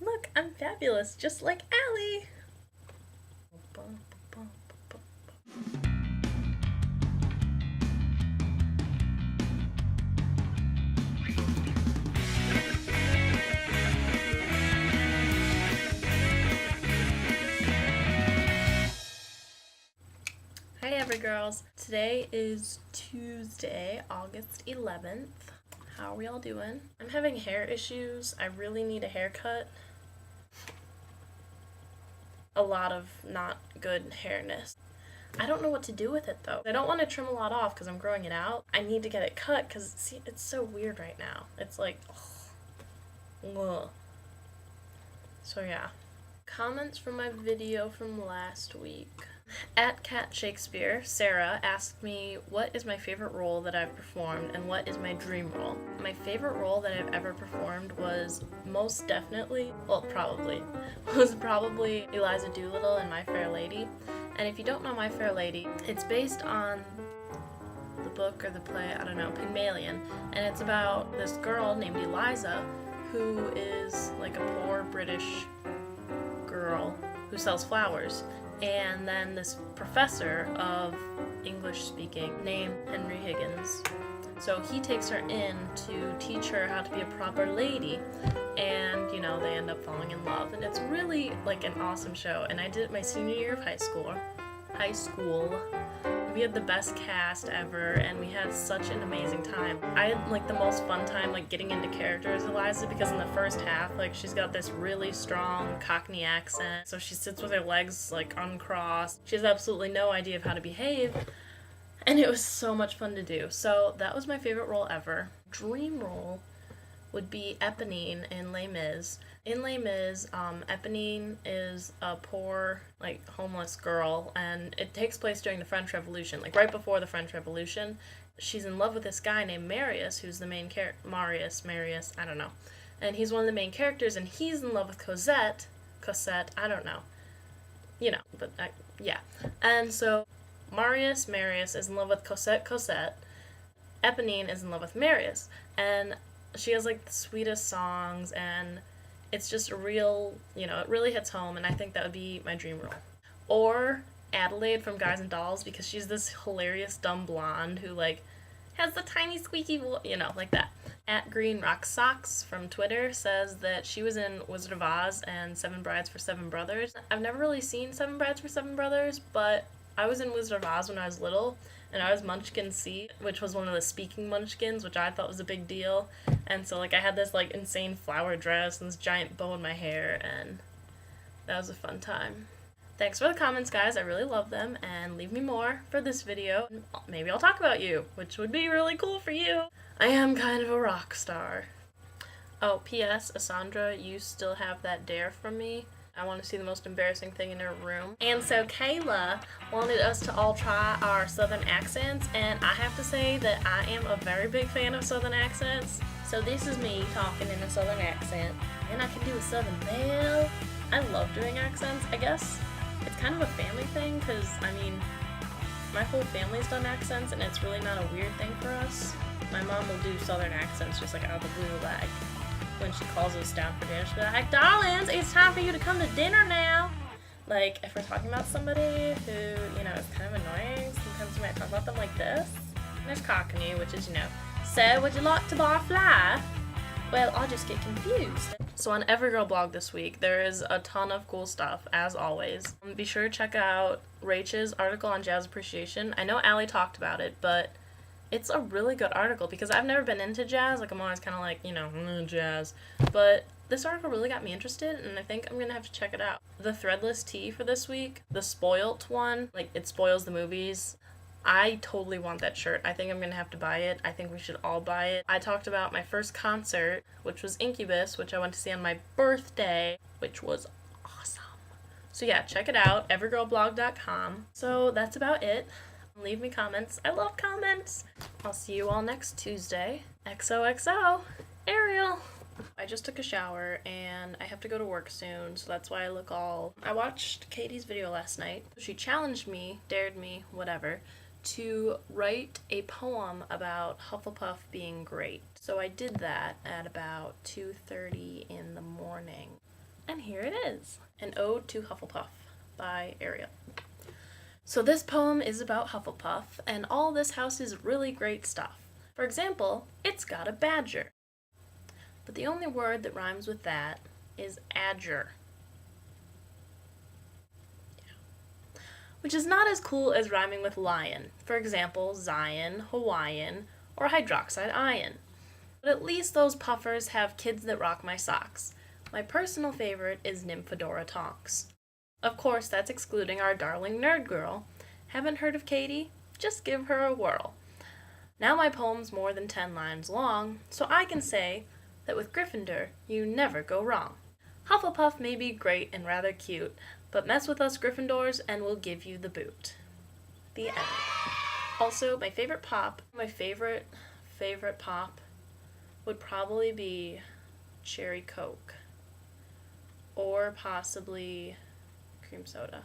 Look, I'm fabulous, just like Allie. Hi Evergirls. Today is Tuesday, August 11th. How are we all doing? I'm having hair issues. I really need a haircut. A lot of not good hairness. I don't know what to do with it though. I don't want to trim a lot off because I'm growing it out. I need to get it cut because see, it's so weird right now. It's like, ugh. So yeah. Comments from my video from last week. At Cat Shakespeare, Sarah asked me what is my favorite role that I've performed and what is my dream role. My favorite role that I've ever performed was most definitely, was probably Eliza Doolittle in My Fair Lady. And if you don't know My Fair Lady, it's based on the book or the play, I don't know, Pygmalion. And it's about this girl named Eliza who is like a poor British girl who sells flowers. And then this professor of English speaking named Henry Higgins. So he takes her in to teach her how to be a proper lady. And, you know, they end up falling in love. And it's really like an awesome show. And I did it my senior year of high school. We had the best cast ever, and we had such an amazing time. I had like the most fun time like getting into character as Eliza, because in the first half, like she's got this really strong Cockney accent, so she sits with her legs like uncrossed. She has absolutely no idea of how to behave, and it was so much fun to do. So that was my favorite role ever. Dream role would be Eponine in Les Mis. In Les Mis, Eponine is a poor, like, homeless girl, and it takes place during the French Revolution, like, right before the French Revolution. She's in love with this guy named Marius, who's the main character. Marius, I don't know. And he's one of the main characters, and he's in love with Cosette, I don't know. You know, but, yeah. And so, Marius is in love with Cosette. Eponine is in love with Marius, and she has, like, the sweetest songs, and it's just a real, you know, it really hits home, and I think that would be my dream role. Or Adelaide from Guys and Dolls, because she's this hilarious dumb blonde who, like, has the tiny squeaky voice, you know, like that. At Green Rock Socks from Twitter says that she was in Wizard of Oz and Seven Brides for Seven Brothers. I've never really seen Seven Brides for Seven Brothers, but I was in Wizard of Oz when I was little, and I was Munchkin C, which was one of the speaking munchkins, which I thought was a big deal. And so, like, I had this, like, insane flower dress and this giant bow in my hair, and that was a fun time. Thanks for the comments, guys. I really love them, and leave me more for this video. Maybe I'll talk about you, which would be really cool for you. I am kind of a rock star. Oh, P.S. Asandra, you still have that dare from me. I want to see the most embarrassing thing in her room. And so Kayla wanted us to all try our southern accents, and I have to say that I am a very big fan of southern accents. So this is me talking in a southern accent, and I can do a southern belle. I love doing accents. I guess it's kind of a family thing, because, I mean, my whole family's done accents, and it's really not a weird thing for us. My mom will do southern accents just like out of the blue, like when she calls us down for dinner, she'll be like, darlings, it's time for you to come to dinner now. Like, if we're talking about somebody who, you know, is kind of annoying, sometimes we might talk about them like this. And there's Cockney, which is, you know, so would you like to buy a fly? Well, I'll just get confused. So on everygirlblog this week, there is a ton of cool stuff, as always. Be sure to check out Rachel's article on jazz appreciation. I know Allie talked about it, but it's a really good article because I've never been into jazz. Like, I'm always kind of like, you know, jazz. But this article really got me interested, and I think I'm going to have to check it out. The threadless tee for this week, the Spoilt one, like, it spoils the movies. I totally want that shirt. I think I'm going to have to buy it. I think we should all buy it. I talked about my first concert, which was Incubus, which I went to see on my birthday, which was awesome. So yeah, check it out, everygirlblog.com. So that's about it. Leave me comments. I love comments. I'll see you all next Tuesday. XOXO, Ariel. I just took a shower and I have to go to work soon, so that's why I look all... I watched Katie's video last night. She challenged me, dared me, whatever, to write a poem about Hufflepuff being great. So I did that at about 2:30 in the morning. And here it is, An Ode to Hufflepuff by Ariel. So this poem is about Hufflepuff, and all this house is really great stuff. For example, it's got a badger. But the only word that rhymes with that is adger. Which is not as cool as rhyming with lion. For example, Zion, Hawaiian, or hydroxide ion. But at least those puffers have kids that rock my socks. My personal favorite is Nymphadora Tonks. Of course, that's excluding our darling nerd girl. Haven't heard of Katie? Just give her a whirl. Now my poem's more than 10 lines long, so I can say that with Gryffindor, you never go wrong. Hufflepuff may be great and rather cute, but mess with us Gryffindors and we'll give you the boot. The end. Also, my favorite pop would probably be Cherry Coke, or possibly cream soda.